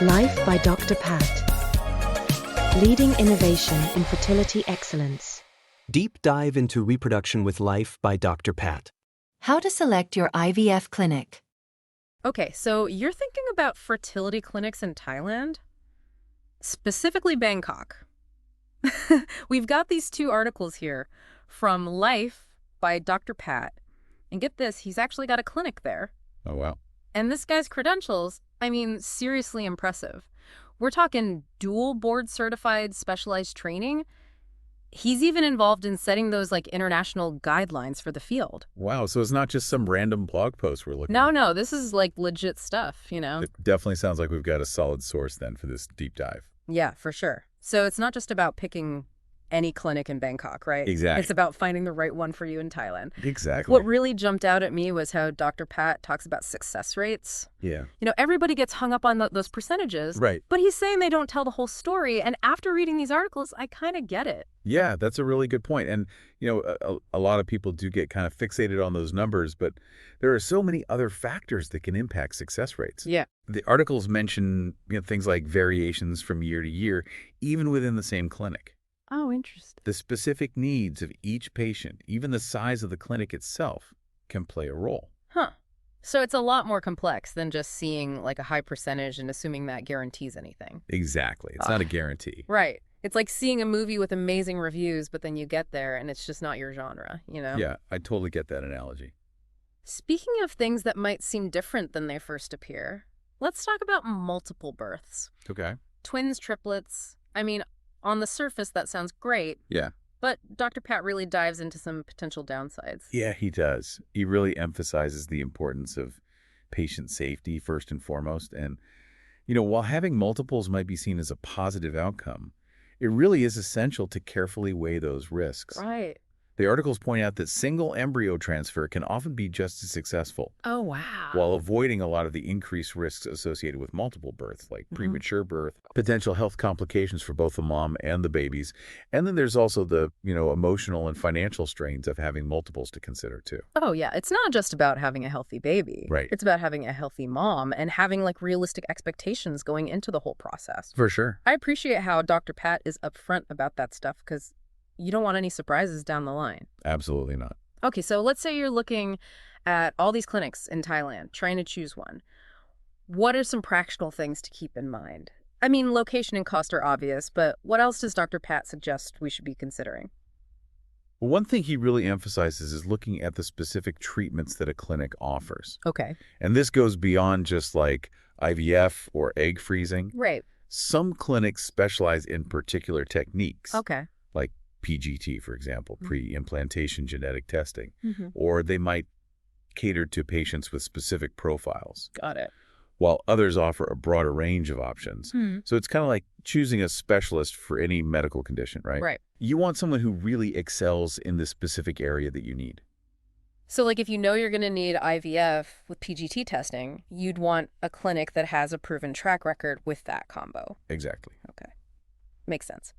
Life by Dr. Pat. Leading innovation in fertility excellence. Deep dive into reproduction with Life by Dr. Pat. How to select your IVF clinic. Okay, so you're thinking about fertility clinics in Thailand? Specifically Bangkok. We've got these two articles here from Life by Dr. Pat. And get this, he's actually got a clinic there. Oh, wow. And this guy's credentials, seriously impressive. We're talking dual board certified specialized training. He's even involved in setting those international guidelines for the field. Wow, so it's not just some random blog post we're looking at. No, this is legit stuff, It definitely sounds like we've got a solid source then for this deep dive. Yeah, for sure. So it's not just about picking any clinic in Bangkok, right? Exactly. It's about finding the right one for you in Thailand. Exactly. What really jumped out at me was how Dr. Pat talks about success rates. Yeah. Everybody gets hung up on those percentages. Right. But he's saying they don't tell the whole story. And after reading these articles, I kind of get it. Yeah, that's a really good point. And, a lot of people do get kind of fixated on those numbers, but there are so many other factors that can impact success rates. Yeah. The articles mention things like variations from year to year, even within the same clinic. Oh, interesting. The specific needs of each patient, even the size of the clinic itself, can play a role. Huh. So it's a lot more complex than just seeing a high percentage and assuming that guarantees anything. Exactly. It's not a guarantee. Right. It's like seeing a movie with amazing reviews, but then you get there and it's just not your genre, Yeah, I totally get that analogy. Speaking of things that might seem different than they first appear, let's talk about multiple births. Okay. Twins, triplets. On the surface, that sounds great. Yeah. But Dr. Pat really dives into some potential downsides. Yeah, he does. He really emphasizes the importance of patient safety first and foremost. And, while having multiples might be seen as a positive outcome, it really is essential to carefully weigh those risks. Right. The articles point out that single embryo transfer can often be just as successful. Oh, wow. While avoiding a lot of the increased risks associated with multiple births, like premature birth, potential health complications for both the mom and the babies. And then there's also the, emotional and financial strains of having multiples to consider too. Oh, yeah. It's not just about having a healthy baby. Right. It's about having a healthy mom and having realistic expectations going into the whole process. For sure. I appreciate how Dr. Pat is upfront about that stuff because you don't want any surprises down the line. Absolutely not. Okay, so let's say you're looking at all these clinics in Thailand, trying to choose one. What are some practical things to keep in mind? Location and cost are obvious, but what else does Dr. Pat suggest we should be considering? Well, one thing he really emphasizes is looking at the specific treatments that a clinic offers. Okay. And this goes beyond just IVF or egg freezing. Right. Some clinics specialize in particular techniques. Okay. Like PGT, for example, pre-implantation genetic testing, Mm-hmm. or they might cater to patients with specific profiles, Got it. while others offer a broader range of options. So it's kind of like choosing a specialist for any medical condition, right? Right. You want someone who really excels in the specific area that you need. So if you know you're going to need IVF with PGT testing, you'd want a clinic that has a proven track record with that combo. Exactly. Okay. Makes sense.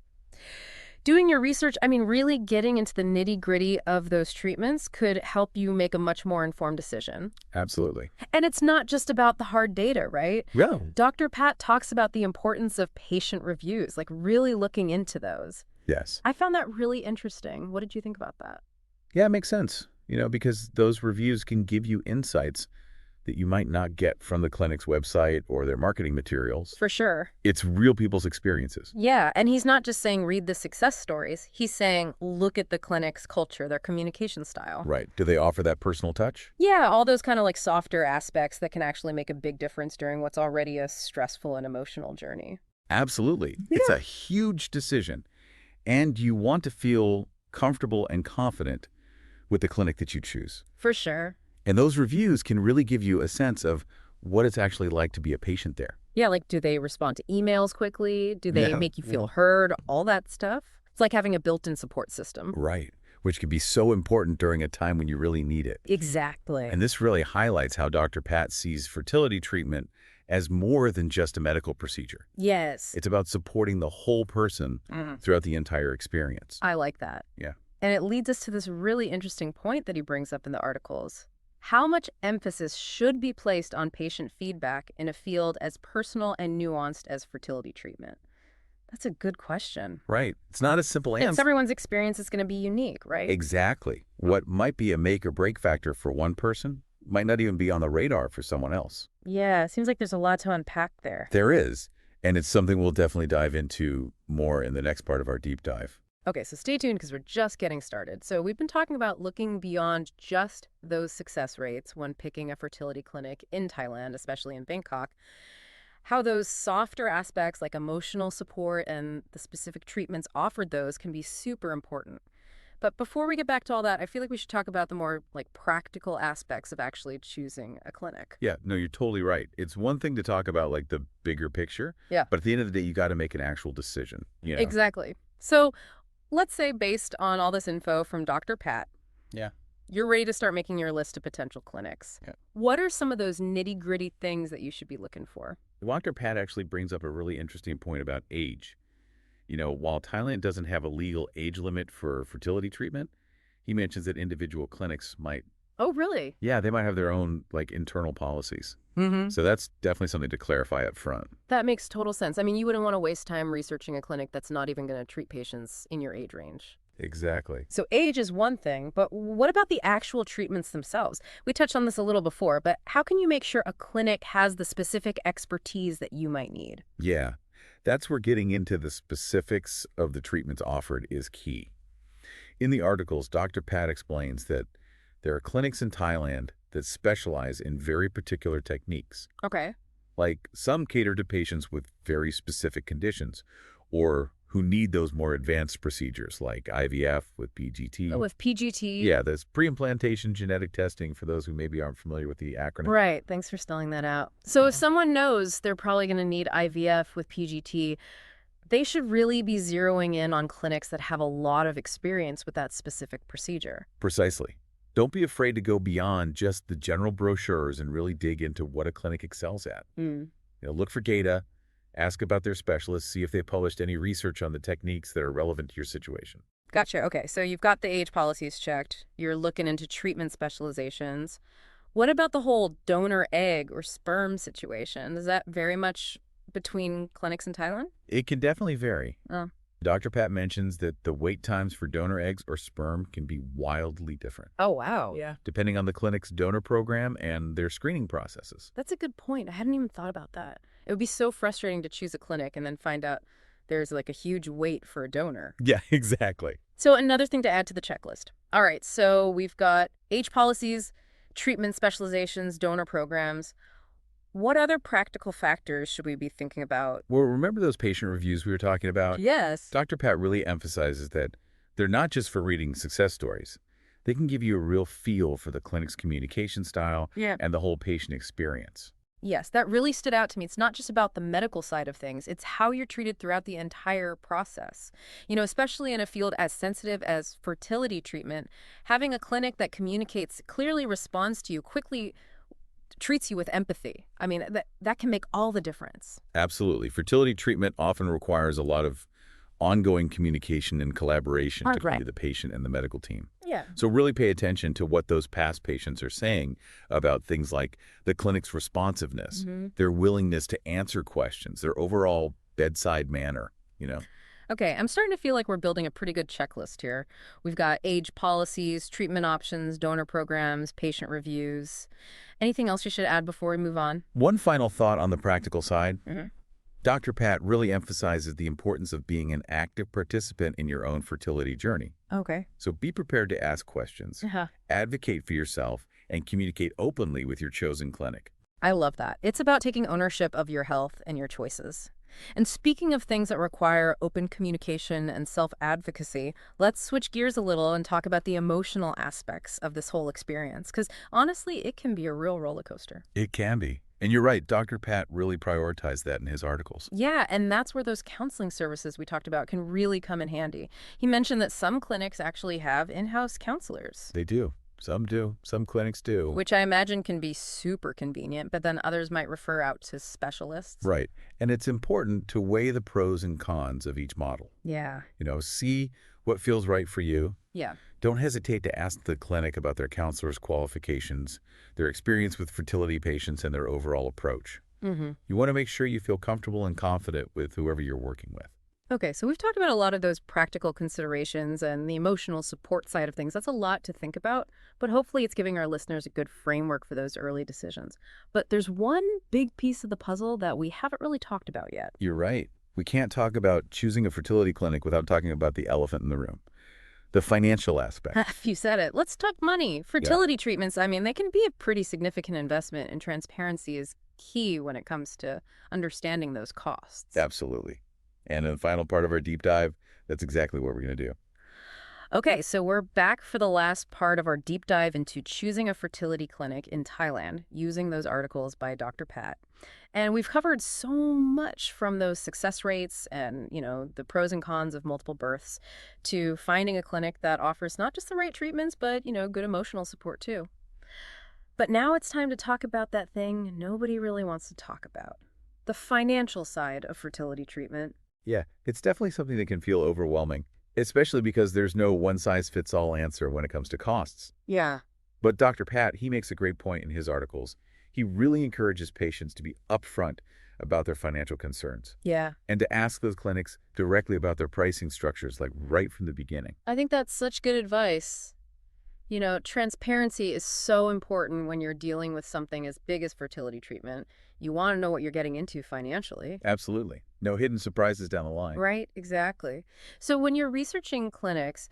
Doing your research, really getting into the nitty-gritty of those treatments could help you make a much more informed decision. Absolutely. And it's not just about the hard data, right? Yeah. Dr. Pat talks about the importance of patient reviews, really looking into those. Yes. I found that really interesting. What did you think about that? Yeah, it makes sense, because those reviews can give you insights that you might not get from the clinic's website or their marketing materials. For sure. It's real people's experiences. Yeah, and he's not just saying read the success stories. He's saying look at the clinic's culture, their communication style. Right. Do they offer that personal touch? Yeah, all those kind of softer aspects that can actually make a big difference during what's already a stressful and emotional journey. Absolutely. Yeah. It's a huge decision. And you want to feel comfortable and confident with the clinic that you choose. For sure. And those reviews can really give you a sense of what it's actually like to be a patient there. Yeah, do they respond to emails quickly? Do they make you feel heard? All that stuff. It's like having a built-in support system. Right, which can be so important during a time when you really need it. Exactly. And this really highlights how Dr. Pat sees fertility treatment as more than just a medical procedure. Yes. It's about supporting the whole person throughout the entire experience. I like that. Yeah. And it leads us to this really interesting point that he brings up in the articles. How much emphasis should be placed on patient feedback in a field as personal and nuanced as fertility treatment? That's a good question. Right. It's not a simple Because answer. everyone's experience is going to be unique, right? Exactly. What might be a make or break factor for one person might not even be on the radar for someone else. Yeah, it seems like there's a lot to unpack there. There is, and it's something we'll definitely dive into more in the next part of our deep dive. Okay, so stay tuned because we're just getting started. So we've been talking about looking beyond just those success rates when picking a fertility clinic in Thailand, especially in Bangkok. How those softer aspects like emotional support and the specific treatments offered those can be super important. But before we get back to all that, I feel like we should talk about the more like practical aspects of actually choosing a clinic. Yeah, no, you're totally right. It's one thing to talk about like the bigger picture, Yeah. but at the end of the day, you got to make an actual decision. Exactly. So let's say based on all this info from Dr. Pat, Yeah. you're ready to start making your list of potential clinics. Yeah. What are some of those nitty-gritty things that you should be looking for? Dr. Pat actually brings up a really interesting point about age. While Thailand doesn't have a legal age limit for fertility treatment, he mentions that individual clinics might, Oh, really? yeah, they might have their own like internal policies. Mm-hmm. So that's definitely something to clarify up front. That makes total sense. I mean, you wouldn't want to waste time researching a clinic that's not even going to treat patients in your age range. Exactly. So age is one thing, but what about the actual treatments themselves? We touched on this a little before, but how can you make sure a clinic has the specific expertise that you might need? Yeah, that's where getting into the specifics of the treatments offered is key. In the articles, Dr. Pat explains that there are clinics in Thailand that specialize in very particular techniques. Okay. Like some cater to patients with very specific conditions or who need those more advanced procedures like IVF with PGT. Oh, with PGT? Yeah, there's pre-implantation genetic testing for those who maybe aren't familiar with the acronym. Right. Thanks for spelling that out. So if someone knows they're probably going to need IVF with PGT, they should really be zeroing in on clinics that have a lot of experience with that specific procedure. Precisely. Don't be afraid to go beyond just the general brochures and really dig into what a clinic excels at. Look for data, ask about their specialists, see if they published any research on the techniques that are relevant to your situation. Gotcha. Okay, so you've got the age policies checked. You're looking into treatment specializations. What about the whole donor egg or sperm situation? Is that very much between clinics in Thailand? It can definitely vary. Oh. Dr. Pat mentions that the wait times for donor eggs or sperm can be wildly different, Oh, wow. Yeah. depending on the clinic's donor program and their screening processes. That's a good point. I hadn't even thought about that. It would be so frustrating to choose a clinic and then find out there's like a huge wait for a donor. Yeah, exactly. So another thing to add to the checklist. All right, so we've got age policies, treatment specializations, donor programs. What other practical factors should we be thinking about? Well, remember those patient reviews we were talking about? Yes. Dr. Pat really emphasizes that they're not just for reading success stories. They can give you a real feel for the clinic's communication style and the whole patient experience. Yes, that really stood out to me. It's not just about the medical side of things. It's how you're treated throughout the entire process. Especially in a field as sensitive as fertility treatment, having a clinic that communicates, clearly responds to you, quickly treats you with empathy. I mean, that can make all the difference. Absolutely. Fertility treatment often requires a lot of ongoing communication and collaboration between the patient and the medical team. Yeah. So really pay attention to what those past patients are saying about things like the clinic's responsiveness, their willingness to answer questions, their overall bedside manner, Okay, I'm starting to feel like we're building a pretty good checklist here. We've got age policies, treatment options, donor programs, patient reviews. Anything else you should add before we move on? One final thought on the practical side. Dr. Pat really emphasizes the importance of being an active participant in your own fertility journey. Okay. So be prepared to ask questions, advocate for yourself, and communicate openly with your chosen clinic. I love that. It's about taking ownership of your health and your choices. And speaking of things that require open communication and self-advocacy, let's switch gears a little and talk about the emotional aspects of this whole experience. Because honestly, it can be a real roller coaster. It can be. And you're right, Dr. Pat really prioritized that in his articles. Yeah, and that's where those counseling services we talked about can really come in handy. He mentioned that some clinics actually have in-house counselors. They do. Some do. Some clinics do. Which I imagine can be super convenient, but then others might refer out to specialists. Right. And it's important to weigh the pros and cons of each model. Yeah. See what feels right for you. Yeah. Don't hesitate to ask the clinic about their counselor's qualifications, their experience with fertility patients, and their overall approach. Mm-hmm. You want to make sure you feel comfortable and confident with whoever you're working with. Okay, so we've talked about a lot of those practical considerations and the emotional support side of things. That's a lot to think about, but hopefully it's giving our listeners a good framework for those early decisions. But there's one big piece of the puzzle that we haven't really talked about yet. You're right. We can't talk about choosing a fertility clinic without talking about the elephant in the room, the financial aspect. If you said it. Let's talk money. Fertility treatments, I mean, they can be a pretty significant investment, and transparency is key when it comes to understanding those costs. Absolutely. And in the final part of our deep dive, that's exactly what we're going to do. Okay, so we're back for the last part of our deep dive into choosing a fertility clinic in Thailand using those articles by Dr. Pat. And we've covered so much from those success rates and, the pros and cons of multiple births to finding a clinic that offers not just the right treatments, but, good emotional support too. But now it's time to talk about that thing nobody really wants to talk about, the financial side of fertility treatment. Yeah, it's definitely something that can feel overwhelming, especially because there's no one-size-fits-all answer when it comes to costs. Yeah. But Dr. Pat, he makes a great point in his articles. He really encourages patients to be upfront about their financial concerns. Yeah. And to ask those clinics directly about their pricing structures, like right from the beginning. I think that's such good advice. Transparency is so important when you're dealing with something as big as fertility treatment. You want to know what you're getting into financially. Absolutely. No hidden surprises down the line. Right, exactly. So when you're researching clinics,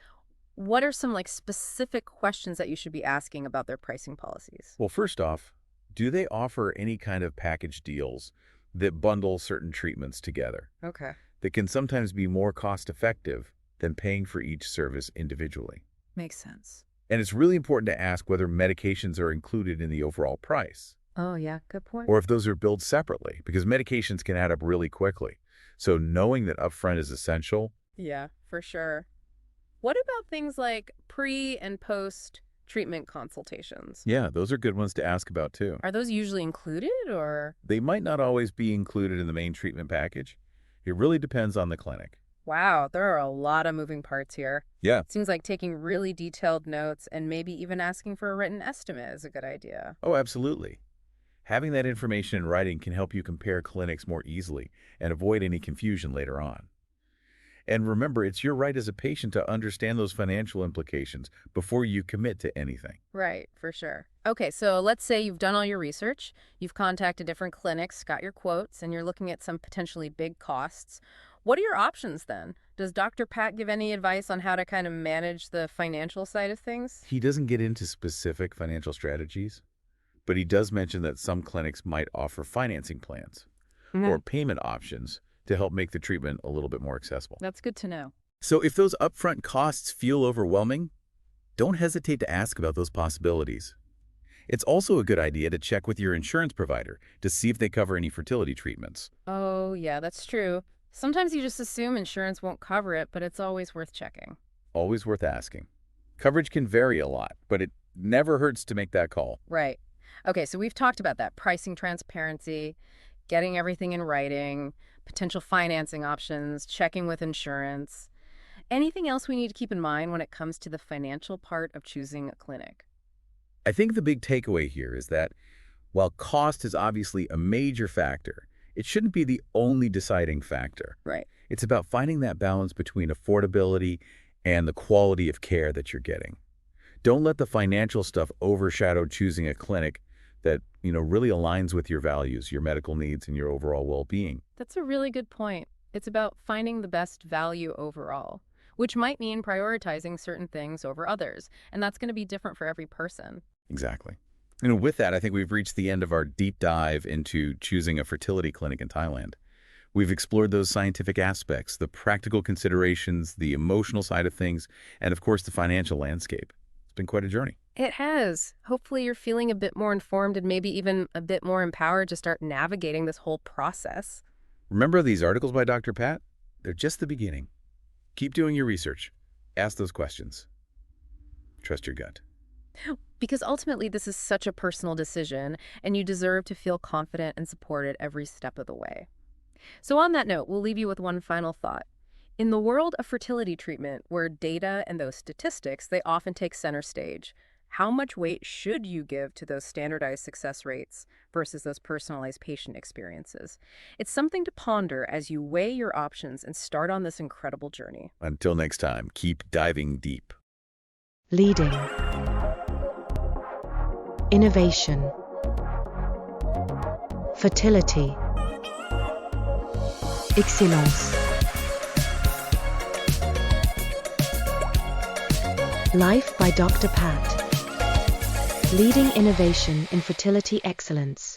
what are some specific questions that you should be asking about their pricing policies? Well, first off, do they offer any kind of package deals that bundle certain treatments together? Okay. That can sometimes be more cost-effective than paying for each service individually. Makes sense. And it's really important to ask whether medications are included in the overall price, Oh, yeah, good point. or if those are billed separately, because medications can add up really quickly. So knowing that upfront is essential. Yeah, for sure. What about things like pre and post treatment consultations? Yeah, those are good ones to ask about too. Are those usually included or? They might not always be included in the main treatment package. It really depends on the clinic. Wow, there are a lot of moving parts here. Yeah. Seems like taking really detailed notes and maybe even asking for a written estimate is a good idea. Oh, absolutely. Having that information in writing can help you compare clinics more easily and avoid any confusion later on. And remember, it's your right as a patient to understand those financial implications before you commit to anything. Right, for sure. Okay, so let's say you've done all your research, you've contacted different clinics, got your quotes, and you're looking at some potentially big costs. What are your options then? Does Dr. Pat give any advice on how to kind of manage the financial side of things? He doesn't get into specific financial strategies, but he does mention that some clinics might offer financing plans or payment options to help make the treatment a little bit more accessible. That's good to know. So if those upfront costs feel overwhelming, don't hesitate to ask about those possibilities. It's also a good idea to check with your insurance provider to see if they cover any fertility treatments. Oh, yeah, that's true. Sometimes you just assume insurance won't cover it, but it's always worth checking. Always worth asking. Coverage can vary a lot, but it never hurts to make that call. Right. Okay, so we've talked about that. Pricing transparency, getting everything in writing, potential financing options, checking with insurance. Anything else we need to keep in mind when it comes to the financial part of choosing a clinic? I think the big takeaway here is that while cost is obviously a major factor, it shouldn't be the only deciding factor. Right. It's about finding that balance between affordability and the quality of care that you're getting. Don't let the financial stuff overshadow choosing a clinic that, really aligns with your values, your medical needs, and your overall well-being. That's a really good point. It's about finding the best value overall, which might mean prioritizing certain things over others. And that's going to be different for every person. Exactly. And with that, I think we've reached the end of our deep dive into choosing a fertility clinic in Thailand. We've explored those scientific aspects, the practical considerations, the emotional side of things, and of course, the financial landscape. It's been quite a journey. It has. Hopefully you're feeling a bit more informed and maybe even a bit more empowered to start navigating this whole process. Remember these articles by Dr. Pat? They're just the beginning. Keep doing your research. Ask those questions. Trust your gut. Because ultimately this is such a personal decision and you deserve to feel confident and supported every step of the way. So on that note, we'll leave you with one final thought. In the world of fertility treatment, where data and those statistics, they often take center stage, how much weight should you give to those standardized success rates versus those personalized patient experiences? It's something to ponder as you weigh your options and start on this incredible journey. Until next time, keep diving deep. Leading. Innovation. Fertility. Excellence. Life by Dr. Pat. Leading innovation in fertility excellence.